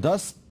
10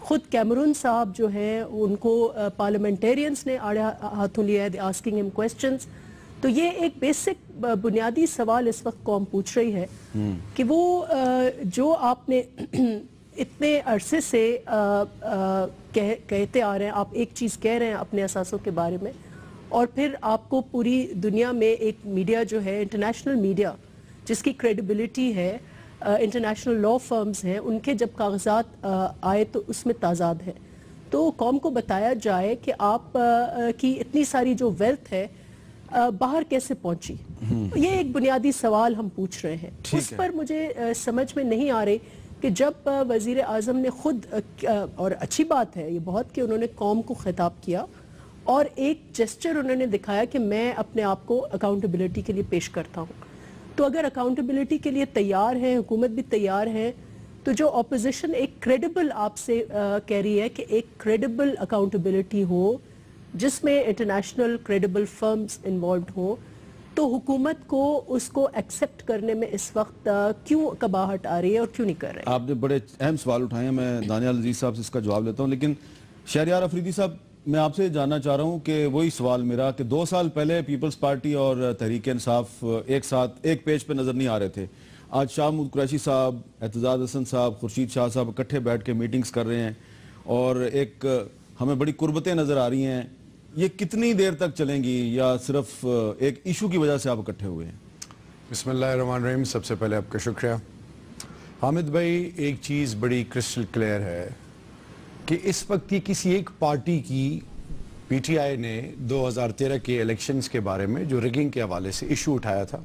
خود کیمرون صاحب جو ہیں ان کو پارلیمنٹیرینز نے آڑے ہاتھوں لیا ہے, آسکنگ ہم کویسچنز. تو یہ ایک بیسک بنیادی سوال اس وقت قوم پوچھ رہی ہے کہ وہ جو آپ نے اتنے عرصے سے کہتے آ رہے ہیں, آپ ایک چیز کہہ رہے ہیں اپنے اثاثوں کے بارے میں, اور پھر آپ کو پوری دنیا میں ایک میڈیا جو ہے, انٹرنیشنل میڈیا جس کی کریڈیبلٹی ہے, انٹرنیشنل لا فرمز ہیں, ان کے جب کاغذات آئے تو اس میں تضاد ہے. تو قوم کو بتایا جائے کہ آپ کی اتنی ساری جو ویلتھ ہے باہر کیسے پہنچی. یہ ایک بنیادی سوال ہم پوچھ رہے ہیں. اس پر مجھے سمجھ میں نہیں آ رہی کہ جب وزیر اعظم نے خود, اور اچھی بات ہے یہ بہت کہ انہوں نے قوم کو خطاب کیا اور ایک جسچر انہوں نے دکھایا کہ میں اپنے آپ کو اکاؤنٹیبلٹی کے لیے پیش کرتا ہوں. تو اگر اکاؤنٹیبلٹی کے لیے تیار ہے, حکومت بھی تیار ہے, تو جو اپوزیشن ایک کریڈیبل آپ سے کہہ رہی ہے کہ ایک کریڈیبل اکاؤنٹیبلٹی ہو جس میں انٹرنیشنل کریڈیبل فرمز انوالوڈ ہوں, تو حکومت کو اس کو ایکسیپٹ کرنے میں اس وقت کیوں کباہٹ آ رہی ہے اور کیوں نہیں کر رہے ہیں؟ آپ نے بڑے اہم سوال اٹھائے ہیں, میں دانیال عزیز صاحب سے اس کا جواب لیتا ہوں, لیکن شہریار افریدی صاحب میں آپ سے جاننا چاہ رہا ہوں کہ وہی سوال میرا کہ 2 سال پہلے پیپلز پارٹی اور تحریک انصاف ایک ساتھ ایک پیج پہ نظر نہیں آ رہے تھے. آج شاہ محمود قریشی صاحب, اعتزاز حسن صاحب, خورشید شاہ صاحب اکٹھے بیٹھ کے میٹنگز کر رہے ہیں اور ایک ہمیں بڑی قربتیں نظر آ رہی ہیں. یہ کتنی دیر تک چلیں گی یا صرف ایک ایشو کی وجہ سے آپ اکٹھے ہوئے ہیں؟ بسم اللہ الرحمن الرحیم. سب سے پہلے آپ کا شکریہ. حامد بھائی, ایک چیز بڑی کرسٹل کلیئر ہے کہ اس وقت کی کسی ایک پارٹی کی پی ٹی آئی نے 2013 کے الیکشنز کے بارے میں جو ریگنگ کے حوالے سے ایشو اٹھایا تھا,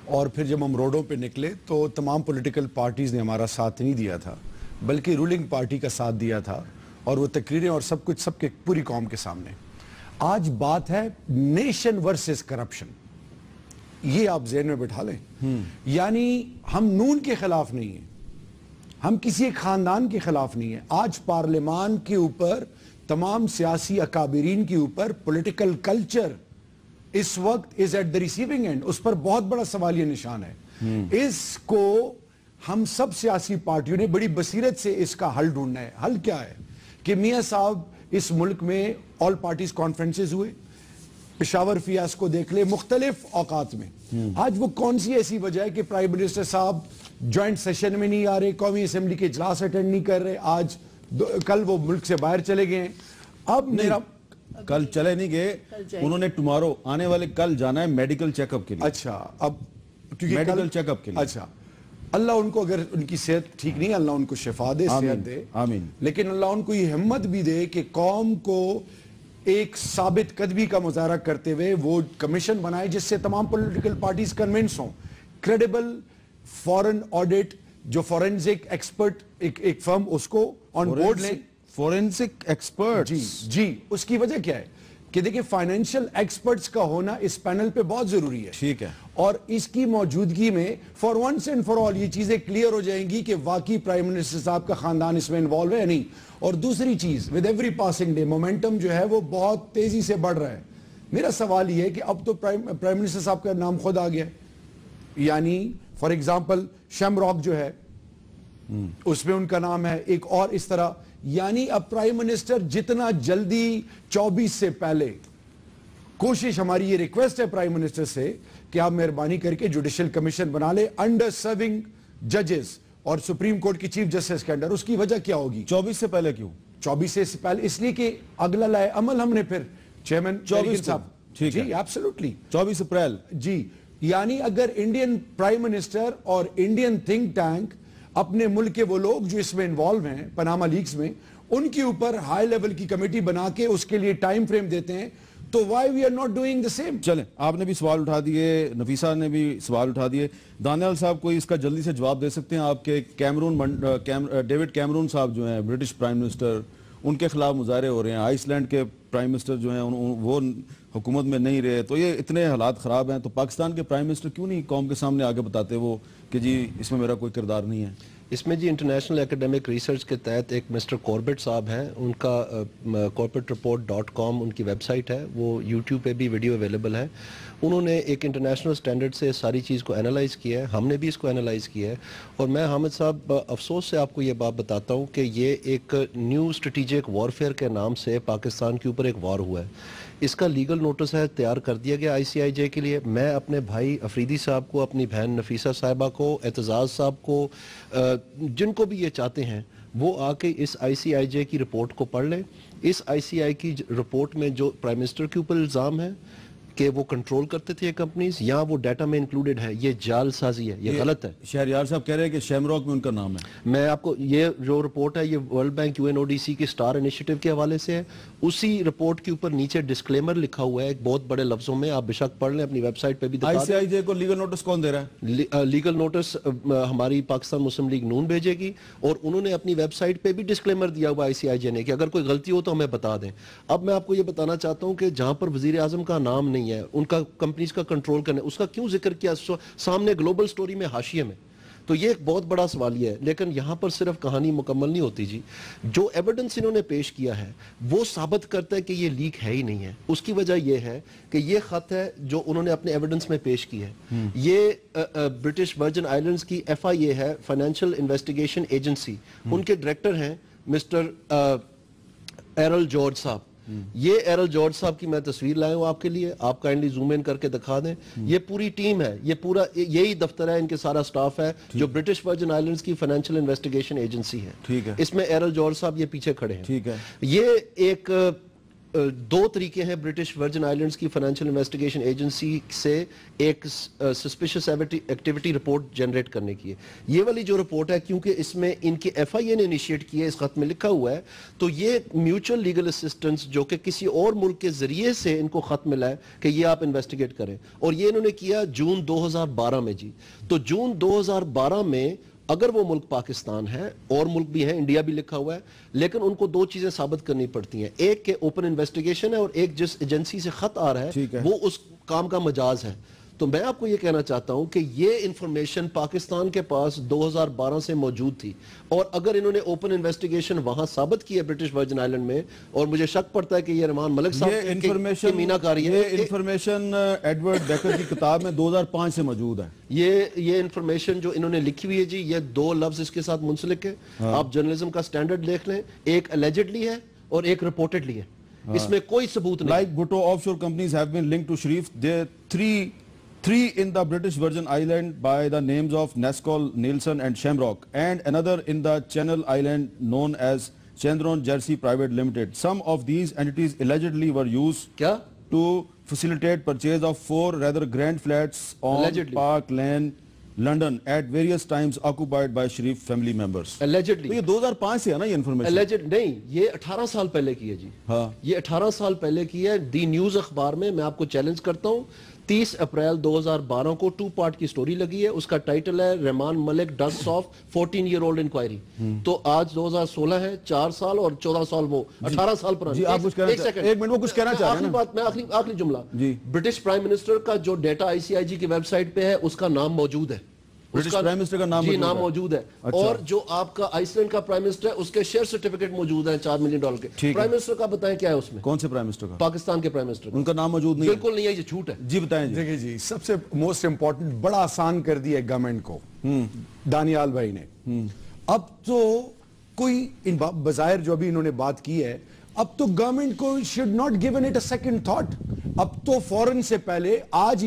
اور پھر جب ہم روڈوں پہ نکلے تو تمام پولیٹیکل پارٹیز نے ہمارا ساتھ نہیں دیا تھا بلکہ رولنگ پارٹی کا ساتھ دیا تھا, اور وہ تقریریں اور سب کچھ سب کے پوری قوم کے سامنے. آج بات ہے نیشن ورسز کرپشن, یہ آپ ذہن میں بٹھا لیں. یعنی ہم نون کے خلاف نہیں ہیں, ہم کسی ایک خاندان کے خلاف نہیں ہیں. آج پارلیمان کے اوپر, تمام سیاسی اکابرین کے اوپر پولیٹیکل کلچر اس وقت از ایٹ دا ریسیونگ اینڈ, اس پر بہت بڑا سوالیہ نشان ہے. اس کو ہم سب سیاسی پارٹیوں نے بڑی بصیرت سے اس کا حل ڈھونڈنا ہے. حل کیا ہے کہ میاں صاحب اس ملک میں آل پارٹیز کانفرنسز ہوئے, پشاور فیاس کو دیکھ لے, مختلف اوقات میں. آج وہ کون سی ایسی وجہ ہے کہ پرائم منسٹر صاحب جوائنٹ سیشن میں نہیں آ رہے, قومی اسمبلی کے اجلاس اٹینڈ نہیں کر رہے, آج کل وہ ملک سے باہر چلے گئے ہیں. اب میرا کل چلے نہیں گئے, انہوں نے ٹمارو آنے والے کل جانا ہے میڈیکل چیک اپ کے لیے. اچھا, اب کیونکہ میڈیکل چیک اپ کے لیے. اچھا, اللہ ان کو, اگر ان کی صحت ٹھیک نہیں, اللہ ان کو شفا دے, صحت دے, آمین. لیکن اللہ ان کو یہ ہمت بھی دے کہ قوم کو ایک ثابت قدمی کا مظاہرہ کرتے ہوئے وہ کمیشن بنائے جس سے تمام پولیٹیکل پارٹیز کنونس ہوں. کریڈیبل فورن آڈٹ, جو فورنزک ایکسپرٹ ایک فرم, اس کو آن بورڈ لیں. فورنزک ایکسپرٹ, جی, اس کی وجہ کیا ہے کہ دیکھیں فائنینشل ایکسپرٹس کا ہونا اس پینل پہ بہت ضروری ہے. ٹھیک ہے, اور اس کی موجودگی میں for once and for all یہ چیزیں کلیئر ہو جائیں گی کہ واقعی پرائم منسٹر صاحب کا خاندان اس میں انوالو ہے یا نہیں. اور دوسری چیز, with every passing day momentum جو ہے وہ بہت تیزی سے بڑھ رہا ہے. میرا سوال یہ ہے کہ اب تو پرائم منسٹر صاحب کا نام خود آ گیا ہے. یعنی فار ایگزامپل شیم راک جو ہے اس میں ان کا نام ہے, ایک اور اس طرح. یعنی اب پرائم منسٹر جتنا جلدی 24 سے پہلے, کوشش ہماری یہ ریکویسٹ ہے پرائم منسٹر سے کہ آپ مہربانی کر کے جوڈیشل کمیشن بنا لے انڈر سرونگ ججز اور سپریم کورٹ کی چیف جسٹس کے انڈر. اس کی وجہ کیا ہوگی 24 سے پہلے کیوں؟ 24 سے پہلے اس لیے کہ اگلا لائے عمل ہم نے پھر چیئرمین 24 صاحب. ٹھیک ہے, جی ایبسولوٹلی 24 اپریل. جی, یعنی اگر انڈین پرائم منسٹر اور انڈین تھنک ٹینک اپنے ملک کے وہ لوگ جو اس میں انوالو ہیں پاناما لیکس میں, ان کے اوپر ہائی لیول کی کمیٹی بنا کے اس کے لیے ٹائم فریم دیتے ہیں, تو why we are not doing the same. چلیں, آپ نے بھی سوال اٹھا دیے, نفیسہ نے بھی سوال اٹھا دیے. دانیال صاحب کوئی اس کا جلدی سے جواب دے سکتے ہیں آپ کے ڈیوڈ کیمرون صاحب جو ہیں برٹش پرائم منسٹر, ان کے خلاف مظاہرے ہو رہے ہیں. آئس لینڈ کے پرائم منسٹر جو ہیں وہ حکومت میں نہیں رہے, تو یہ اتنے حالات خراب ہیں, تو پاکستان کے پرائم منسٹر کیوں نہیں قوم کے سامنے آگے بتاتے وہ کہ جی اس میں میرا کوئی کردار نہیں ہے؟ اس میں جی انٹرنیشنل ایکیڈیمک ریسرچ کے تحت ایک مسٹر کوربٹ صاحب ہیں, ان کا corbetreport.com ان کی ویب سائٹ ہے, وہ یوٹیوب پہ بھی ویڈیو اویلیبل ہے. انہوں نے ایک انٹرنیشنل سٹینڈرڈ سے ساری چیز کو انالائز کیا ہے, ہم نے بھی اس کو انالائز کیا ہے, اور میں حامد صاحب افسوس سے آپ کو یہ بات بتاتا ہوں کہ یہ ایک نیو اسٹریٹجک وارفیئر کے نام سے پاکستان کے اوپر ایک وار ہوا ہے. اس کا لیگل نوٹس ہے تیار کر دیا گیا ICIJ کے لیے. میں اپنے بھائی افریدی صاحب کو, اپنی بہن نفیسہ صاحبہ کو, اعتزاز صاحب کو, جن کو بھی یہ چاہتے ہیں وہ آ کے اس ICIJ کی رپورٹ کو پڑھ لیں. اس ICI کی رپورٹ میں جو پرائم منسٹر کے اوپر الزام ہے کہ وہ کنٹرول کرتے تھے کمپنیز, یا وہ ڈیٹا میں انکلوڈڈ ہے, یہ جعل سازی ہے, یہ غلط ہے. شہریار صاحب کہہ رہے ہیں کہ شیمراک میں ان کا نام ہے. میں آپ کو یہ جو رپورٹ ہے یہ ورلڈ بینک UNODC کی سٹار انیشیٹو کے حوالے سے ہے. اسی رپورٹ کے اوپر نیچے ڈسکلیمر لکھا ہوا ہے ایک بہت بڑے لفظوں میں, آپ بے شک پڑھ لیں, اپنی ویب سائٹ پہ بھی دکھا دیں. ICIJ کو لیگل نوٹس کون دے رہا ہے؟ لیگل نوٹس ہماری پاکستان مسلم لیگ نون بھیجے گی, اور انہوں نے اپنی ویب سائٹ پہ بھی ڈسکلیمر دیا ہوا ICIJ نے کہ اگر کوئی غلطی ہو تو ہمیں بتا دیں. اب میں آپ کو یہ بتانا چاہتا ہوں کہ جہاں پر وزیر اعظم کا نام نہیں ہے, ان کا کمپنیز کا کنٹرول کرنے, اس کا کیوں ذکر کیا سامنے گلوبل سٹوری میں, حاشیے میں؟ تو یہ ایک بہت بڑا سوالیہ ہے. لیکن یہاں پر صرف کہانی مکمل نہیں ہوتی جی. جو ایویڈنس انہوں نے پیش کیا ہے وہ ثابت کرتا ہے کہ یہ لیک ہے ہی نہیں ہے. اس کی وجہ یہ ہے کہ یہ خط ہے جو انہوں نے اپنے ایویڈنس میں پیش کی ہے, یہ برٹش ورجن آئلینڈز کی FIA ہے, فائنینشیل انویسٹیگیشن ایجنسی, ان کے ڈائریکٹر ہیں مسٹر ایرل جارج صاحب. یہ ایرل جارج صاحب کی میں تصویر لائے ہوں آپ کے لیے, آپ کائنڈلی زوم ان کر کے دکھا دیں. یہ پوری ٹیم ہے, یہ پورا یہی دفتر ہے, ان کے سارا سٹاف ہے جو برٹش ورجن آئلینڈز کی فائنینشیل انویسٹیگیشن ایجنسی ہے. ٹھیک ہے, اس میں ایرل جارج صاحب یہ پیچھے کھڑے ہیں. ٹھیک ہے, یہ ایک دو طریقے ہیں برٹش ورجن آئلینڈز کی فائنینشیل انویسٹیگیشن ایجنسی سے ایک سسپیشس ایکٹیویٹی رپورٹ جنریٹ کرنے کی ہے. یہ والی جو رپورٹ ہے, کیونکہ اس میں ان کی FIA نے انیشیٹ کی ہے, اس خط میں لکھا ہوا ہے, تو یہ میوچل لیگل اسسٹنس جو کہ کسی اور ملک کے ذریعے سے ان کو خط ملا ہے کہ یہ آپ انویسٹیگیٹ کریں, اور یہ انہوں نے کیا جون 2012 میں جی. تو جون 2012 میں اگر وہ ملک پاکستان ہے, اور ملک بھی ہے, انڈیا بھی لکھا ہوا ہے, لیکن ان کو دو چیزیں ثابت کرنی پڑتی ہیں. ایک کہ اوپن انویسٹیگیشن ہے, اور ایک جس ایجنسی سے خط آ رہا ہے وہ اس کام کا مجاز ہے. تو میں آپ کو یہ کہنا چاہتا ہوں کہ یہ انفارمیشن پاکستان کے پاس 2012 سے موجود تھی, اور اگر انہوں نے اوپن انویسٹیگیشن وہاں ثابت کی ہے برٹش ورجن آئلینڈ میں, اور مجھے شک پڑتا ہے کہ یہ رحمان ملک صاحب کی مینا کاری ہے. یہ انفارمیشن ایڈورڈ بیکر کی کتاب میں 2005 سے موجود ہے. یہ انفارمیشن جو انہوں نے لکھی ہوئی ہے جی, یہ دو لفظ اس کے ساتھ منسلک ہے. آپ جرنلزم کا سٹینڈرڈ دیکھ لیں, ایک allegedly ہے اور ایک reportedly ہے, اس میں کوئی ثبوت نہیں. Like Bhutto offshore companies have been linked to Sharif. There are three in the British Virgin Island by the names of Nescol, Nielsen and Shamrock, and another in the Channel Island known as Chandron Jersey Private Limited. Some of these entities allegedly were used to facilitate purchase of 4 rather grand flats on allegedly. Park Lane, London at various times occupied by Sharif family members. Allegedly. تو یہ 2005 سے ہے نا یہ information? Alleged نہیں, یہ 18 سال پہلے کی ہے جی. ہاں, یہ 18 سال پہلے کی ہے. دی نیوز اخبار میں میں آپ کو چیلنج کرتا ہوں, 30 اپریل 2012 کو 2 پارٹ کی سٹوری لگی ہے. اس کا ٹائٹل ہے Rehman Malik does of 14-year-old inquiry. تو آج 2016 ہے, 4 سال اور 14 سال وہ 18 سال پرانی. جی آپ کچھ کہنا چاہتے ہیں؟ ایک منٹ, وہ کچھ کہنا چاہ رہے ہیں. آخری بات, میں آخری جملہ. جی, برٹش پرائم منسٹر کا جو ڈیٹا ICIJ کی ویب سائٹ پہ ہے اس کا نام موجود ہے. برٹش پرائم منسٹر کا نام موجود ہے. اور جو آپ کا آئس لینڈ کا پرائم منسٹر ہے اس کے شیئر سرٹیفکیٹ موجود ہیں $4 ملین کے. پرائم منسٹر کا بتائیں کیا ہے اس میں؟ کون سے پرائم منسٹر کا؟ پاکستان کے پرائم منسٹر. ان کا نام موجود نہیں؟ بالکل نہیں ہے, یہ جھوٹ ہے. جی بتائیں. دیکھیں جی, سب سے موسٹ امپورٹنٹ بڑا آسان کر دیا گورنمنٹ کو دانیال بھائی نے. اب تو کوئی بظاہر جو ابھی انہوں نے بات کی ہے, اب تو گورنمنٹ کو should not given it a second thought. اب تو فوراً سے پہلے آج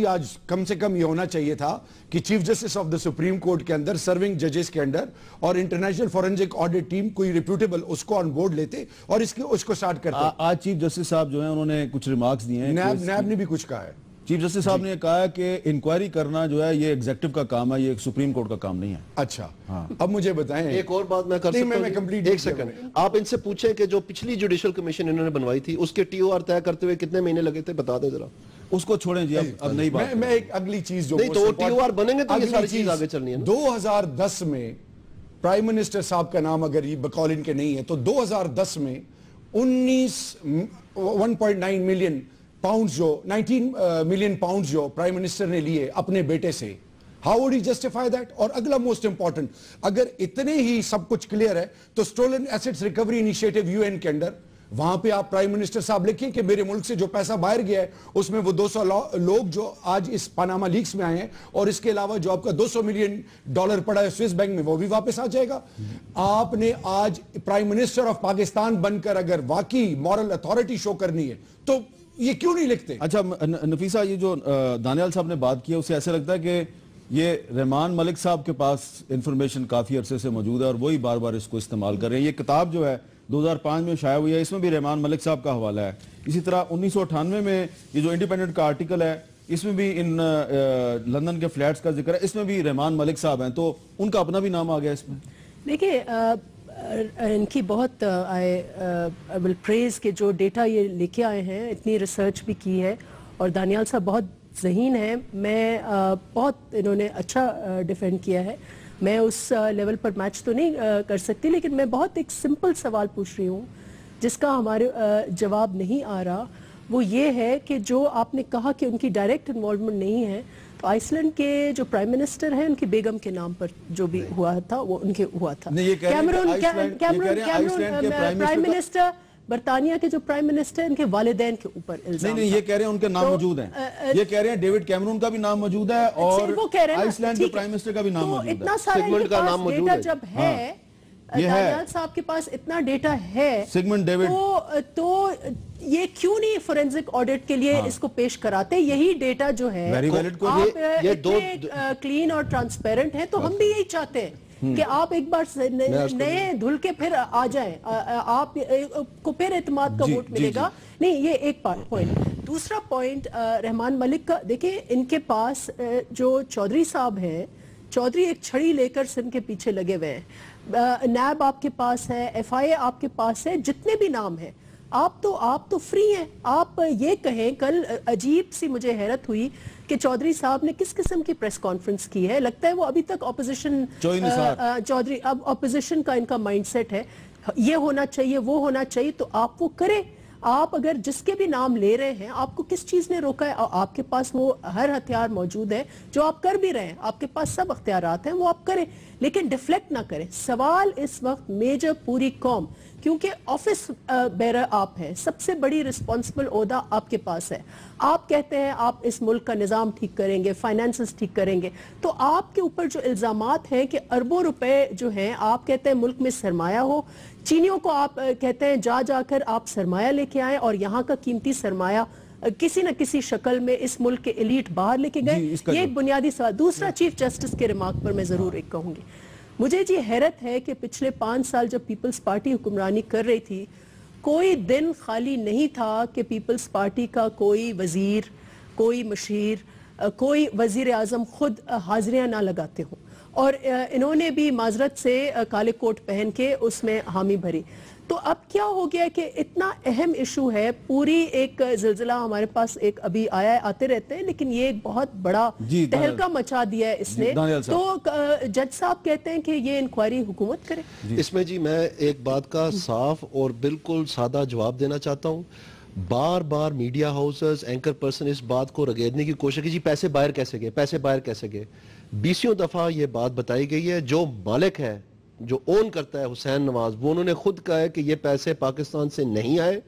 کم سے کم یہ ہونا چاہیے تھا کہ chief justice of the supreme court کے اندر, سرونگ ججز کے اندر, اور انٹرنیشنل فورنزک آڈٹ ٹیم کوئی ریپیوٹیبل اس کو آن بورڈ لیتے اور اس کو سٹارٹ کرتے. آج چیف جسٹس صاحب جو ہیں انہوں نے کچھ ریمارکس دیے ہیں. نیب نے بھی کچھ کہا ہے. چیف جسٹس صاحب نے کہا کہ انکوائری کرنا جو ہے یہ ایگزیکٹو کا کام ہے, یہ سپریم کورٹ کا کام نہیں ہے. اچھا, اب مجھے بتائیں ایک اور بات میں کر سکتا ہوں. ایک سیکنڈ, آپ ان سے پوچھیں کہ جو پچھلی جوڈیشل کمیشن انہوں نے بنوائی تھی اس کے TOR طے کرتے ہوئے کتنے مہینے لگے تھے, بتا دیں ذرا. اس کو چھوڑیں جی, اب نہیں بات. میں ایک اگلی چیز جو نہیں تو TOR بنیں گے تو یہ ساری چیز آگے چلنی ہے. 2010 میں پرائم منسٹر صاحب کا نام اگر یہ بقول ان کے نہیں ہے تو 2010 میں 1.9 ملین پاؤنڈ جو 19 ملین پاؤنڈ جو پرائم منسٹر نے لیے اپنے بیٹے سے, How would he justify that? اور اگلا موسٹ امپورٹنٹ, اگر اتنے ہی سب کچھ کلیئر ہے تو stolen assets recovery initiative UN کے اندر وہاں پہ آپ پرائم منسٹر صاحب لکھیں کہ میرے ملک سے جو پیسہ باہر گیا ہے اس میں وہ 200 لوگ جو آج اس پاناما لیکس میں آئے ہیں, اور اس کے علاوہ جو آپ کا $200 ملین پڑا ہے سوئس بینک میں وہ بھی واپس آ جائے گا. آپ نے آج پرائم منسٹر آف پاکستان بن کر اگر واقعی مورل اتھارٹی شو کرنی ہے تو یہ کیوں نہیں لکھتے؟ اچھا نفیسہ, یہ جو دانیال صاحب نے بات کی ہے اسے ایسے لگتا ہے کہ یہ رحمان ملک صاحب کے پاس انفارمیشن کافی عرصے سے موجود ہے اور وہی بار بار اس کو استعمال کر رہے ہیں. یہ کتاب جو ہے 2005 میں شائع ہوئی ہے, اس میں بھی رحمان ملک صاحب کا حوالہ ہے. اسی طرح 1998 میں یہ جو انڈیپینڈنٹ کا آرٹیکل ہے اس میں بھی ان لندن کے فلیٹس کا ذکر ہے, اس میں بھی رحمان ملک صاحب ہیں, تو ان کا اپنا بھی نام آ گیا اس میں. دیکھیں ان کی بہت I will praise کہ جو ڈیٹا یہ لے کے آئے ہیں, اتنی ریسرچ بھی کی ہے, اور دانیال صاحب بہت ذہین ہیں. میں بہت انہوں نے اچھا ڈیفینڈ کیا ہے. میں اس لیول پر میچ تو نہیں کر سکتی, لیکن میں بہت ایک سمپل سوال پوچھ رہی ہوں جس کا ہمارے جواب نہیں آ رہا. وہ یہ ہے کہ جو آپ نے کہا کہ ان کی ڈائریکٹ انوالومنٹ نہیں ہے, تو آئس لینڈ کے جو پرائم منسٹر ہیں ان کی بیگم کے نام پر جو بھی ہوا تھا وہ ان کے ہوا تھا. پرائم منسٹر برطانیہ کے جو پرائم منسٹر ان کے والدین کے اوپر الزام. نہیں یہ کہہ رہے ہیں ان کے نام موجود ہیں, یہ کہہ رہے ہیں ڈیوڈ کیمرون کا بھی نام موجود ہے اور آئس لینڈ کے پرائم منسٹر کا بھی نام موجود ہے. اتنا سارا ان کے پاس ڈیٹا جب ہے, دانیال صاحب کے پاس اتنا ڈیٹا ہے, سگمنڈ ڈیوڈ, تو یہ کیوں نہیں فورینزک آڈٹ کے لیے اس کو پیش کراتے؟ یہی ڈیٹا جو ہے آپ اتنے کلین اور ٹرانسپیرنٹ ہیں, تو ہم بھی یہی چاہتے ہیں کہ آپ ایک بار نئے دھل کے پھر آ جائیں, آپ کو پھر اعتماد کا ووٹ ملے گا. نہیں یہ ایک پوائنٹ. دوسرا پوائنٹ رحمان ملک کا, دیکھیں ان کے پاس جو چودھری صاحب ہیں, چودھری ایک چھڑی لے کر سن کے پیچھے لگے ہوئے ہیں, نیب آپ کے پاس ہے, FIA آپ کے پاس ہے, جتنے بھی نام ہیں, آپ تو فری ہیں. آپ یہ کہیں, کل عجیب سی مجھے حیرت ہوئی کہ چودھری صاحب نے کس قسم کی پریس کانفرنس کی ہے. لگتا ہے وہ ابھی تک اپوزیشن چودھری اب اپوزیشن کا ان کا مائنڈ سیٹ ہے, یہ ہونا چاہیے وہ ہونا چاہیے, تو آپ وہ کریں. آپ اگر جس کے بھی نام لے رہے ہیں, آپ کو کس چیز نے روکا ہے؟ آپ کے پاس وہ ہر ہتھیار موجود ہے جو آپ کر بھی رہے ہیں, آپ کے پاس سب اختیارات ہیں, وہ آپ کریں, لیکن ڈیفلیکٹ نہ کریں. سوال اس وقت میجر پوری قوم, کیونکہ آفس بیرر آپ ہیں, سب سے بڑی رسپانسبل عہدہ آپ کے پاس ہے. آپ کہتے ہیں آپ اس ملک کا نظام ٹھیک کریں گے, فائنانسز ٹھیک کریں گے, تو آپ کے اوپر جو الزامات ہیں کہ اربوں روپے جو ہیں, آپ کہتے ہیں ملک میں سرمایہ ہو, چینیوں کو آپ کہتے ہیں جا کر آپ سرمایہ لے کے آئیں, اور یہاں کا قیمتی سرمایہ کسی نہ کسی شکل میں اس ملک کے ایلیٹ باہر لے کے گئے. یہ ایک بنیادی سوال. دوسرا, چیف جسٹس کے ریمارک پر میں ضرور ایک کہوں گی. مجھے حیرت ہے کہ پچھلے 5 سال جب پیپلز پارٹی حکمرانی کر رہی تھی, کوئی دن خالی نہیں تھا کہ پیپلز پارٹی کا کوئی وزیر, کوئی مشیر, کوئی وزیر اعظم خود حاضریاں نہ لگاتے ہوں, اور انہوں نے بھی معذرت سے کالے کوٹ پہن کے اس میں حامی بھری. تو اب کیا ہو گیا کہ اتنا اہم ایشو ہے, پوری ایک زلزلہ ہمارے پاس ایک ابھی آیا ہے, آتے رہتے ہیں, لیکن یہ ایک بہت بڑا تہلکہ مچا دیا ہے اس نے. تو جج صاحب کہتے ہیں کہ یہ انکوائری حکومت کرے. اس میں میں ایک بات کا صاف اور بالکل سادہ جواب دینا چاہتا ہوں. بار بار میڈیا ہاؤسز, اینکر پرسن اس بات کو رگیدنے کی کوشش کی, جی پیسے باہر کیسے گئے, پیسے باہر کیسے گئے. 20 دفعہ یہ بات بتائی گئی ہے. جو مالک ہے, جو اون کرتا ہے حسین نواز, وہ انہوں نے خود کہا ہے کہ یہ پیسے پاکستان سے نہیں آئے,